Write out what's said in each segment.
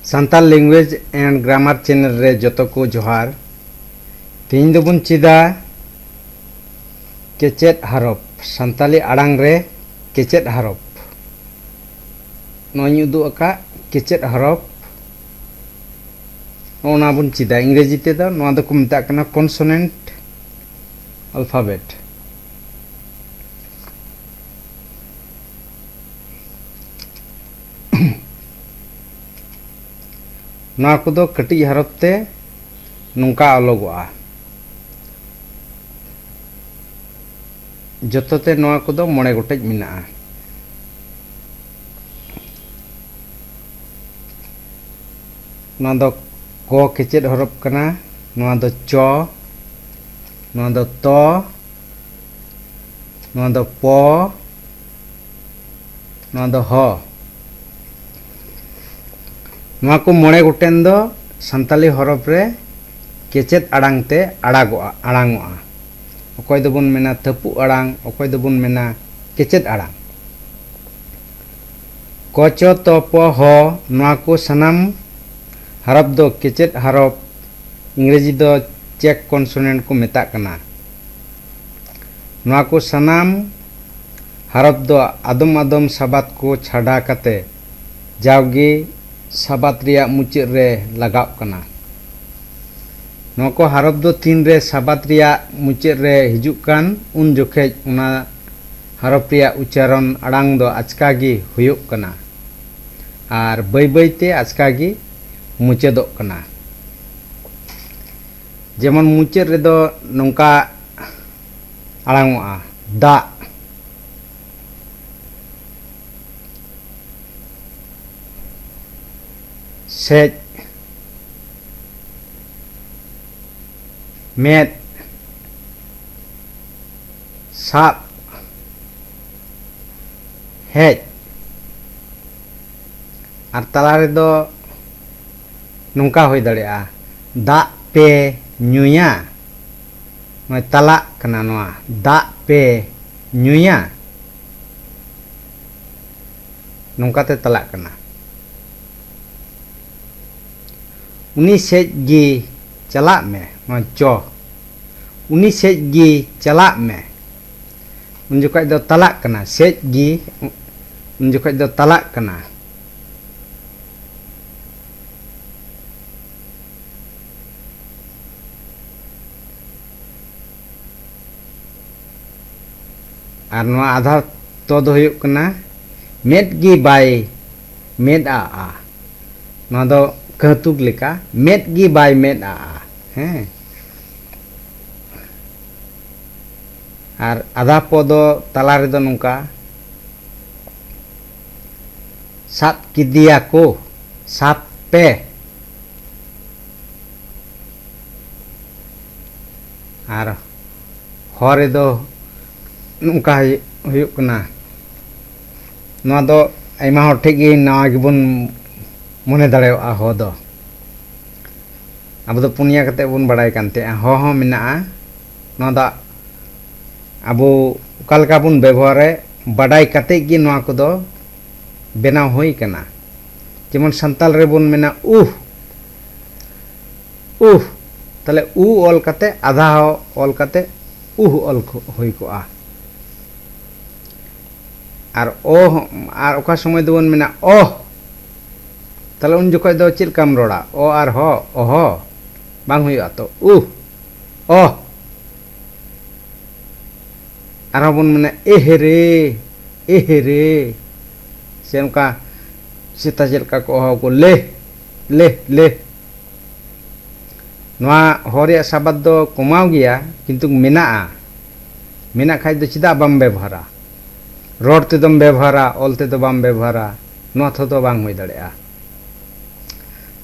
सान्ताल language and grammar channel रे जतो को जोहार। तीन दोबुन चिदा केचेद हरफ सान्ताली आड़ांग रे केचेद हरफ नोई उदु अका केचेद हरफ ओना बुन चिदा इंग्रेजी ते दा नोआ दो को मेता कना कॉन्सोनेंट अल्फाबेट। नोआ को दो कटी हरफ ते नुंका अलगोआ जतो ते नोआ को दो मोड़े गोटेज मिनाआ। नोआ दो को केचेद हरफ कना, नोआ दो चो, नोआ दो तो, नोआ दो पो, नोआ दो हो। नोआ को मोड़े गोटेन दो सान्ताली हरफ रे केचेद आड़ांग ते आड़ागोआ आड़ांगोआ। अकोय दो बुन मेना थपु आड़ांग, अकोय दो बुन मेना केचेद आड़ांग। को चो तो पो हो नोआ को सनाम हरफ दो केचेद हरफ इंग्रेजी दो चेक कॉन्सोनेंट को मेता कना। नोआ को सनाम हरफ दो आदम आदम साबात को छाड़ा कते जावगी साबात रिया मुचाद रे लगाव कना। नोआ को हरफ दो तीन रे साबात रिया मुचाद रे हिजुक कान उन जोखेज उना हरफ रिया उच्चारण आड़ांग दो आचका गी हुयुक कना आर बै बै ते आचका गी मुचादोग कना। जेमन मुचाद रे दो नोंका आड़ांगोआ दा, सेज, मेद, साब, हेज और तला रे दो नोंका होई दाड़ेआ दा पे न्यूया नोय तला कना। नोआ दा पे न्यूया नोंका ते तला कना। उनी सेज गी चला में नोआ चो, उनी सेज गी चला में उन जोखाय दो तला कना। सेज गी उन जोखाय दो तला कना। और नोआ आधा तो दो हुयुक कना मेद गी बाय मेद आ नोआ दो कहतुक लेका मेद गी बाय मेद आ हैं। और आधा पदो तला रे दो नोंका साब किदिया को साब पे और हो रे दो नोंका हुयुक कना। नोआ दो आयमा हर ठेगे नवा गिबुन मने दाड़ेआ हो दो अब दो पुनिया कते बुन बड़ाय कानते हो मेनाआ। नोआ दा अब उकालका बुन व्यवहारे बड़ाय कते गी नोआ को दो बेनाव होई कना। जेमन सान्ताल रे बुन मेना उह उह तले उ ऑल कते आधा हो ऑल कते उह ऑल होई कोआ। और ओ और ओका समय दो बुन मेना ओह तले उन जोखाय दो चेल काम रोड़ा ओ और हो ओहो बांग हुयुआ तो ओह और बुन मेना एहरे से उनका सीता चेलका को हो को ले ले ले। नोआ होरिया साबात दो कमाव गया किंतु मेना खाय दो चिदा बम व्यवहारा रोड तेदम व्यवहारा ऑल तेदो बाम व्यवहारा नोआ थो दो बांग हुई दड़ेया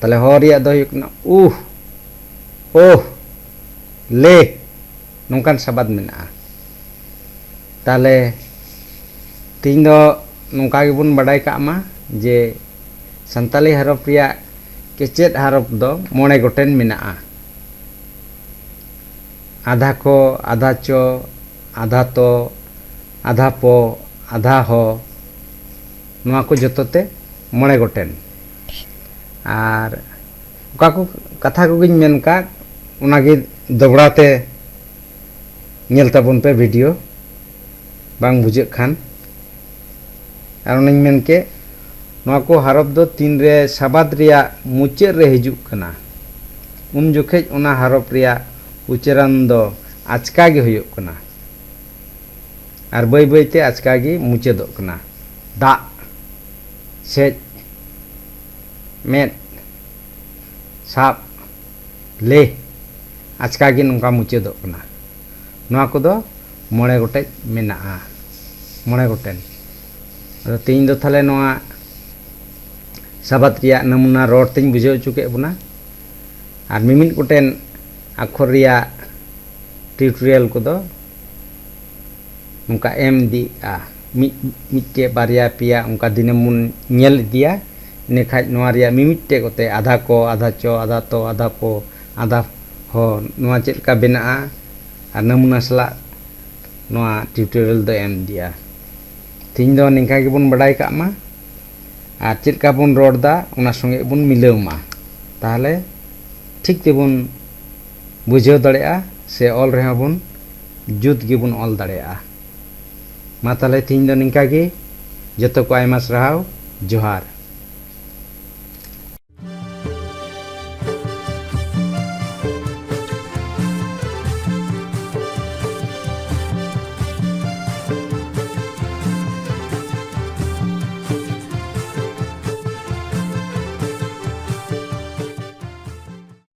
तले हो रिया दो हुयुक ना ओह ले नोंकान साबाद मेना ताले तीन दो नोंका गेबुन बाडाय कामा जे संताली हरफ रिया केचेद हरफ दो मोणे गोटेन मेना आधा को आधा चो आधा तो आधा पो आधा हो नोआ को जतोते मोणे गोटेन आर ओका को कथा को गिन मेन का उनागे दोगड़ाते नेल ताबुन पे वीडियो बांग बुझे खान आर उनाኝ मेन के नोआ को हरफ दो तीन रे साबाद रिया मुचे रे हिजुक कना उन जोखेज उना हरफ रिया उच्चारण दो आचका गे हुयुक कना आर बाय बायते आचका गे मुचेदोग कना दा सेज मेद साब ले आचका गे नोंका मुचेदोग कना नोआ को दो मोणे गोटेज मेना मोणे गोटेन अदो तीन दो थाले नोआ साबात रिया नमूना रोड तिन बुझाव चुके बुना आर मिमिट गोटेन अक्षर रिया ट्यूटोरियल को दो उनका एम दिया मिट्टे बारिया पिया उनका दिनमुन नेल दिया नेखाज नोआ रिया मिमिट्टे कोते आधा को आधा चो आधा तो आधा पो आधा हो नोआ चेद का बेना आर नमूना सला नोआ ट्यूटोरियल दो एम दिया तीन दो निंका गेबुन बाडाय कामा आर चेद का बुन रोड दा उना संगे बुन मिलावमा ताहले ठीक तेबुन बुझाव दाड़ेया से ऑल रहे बुन जुत गेबुन ऑल दाड़ेया मा ताहले तीन दो निंका गे जतो को आयमा सारहाव जोहार।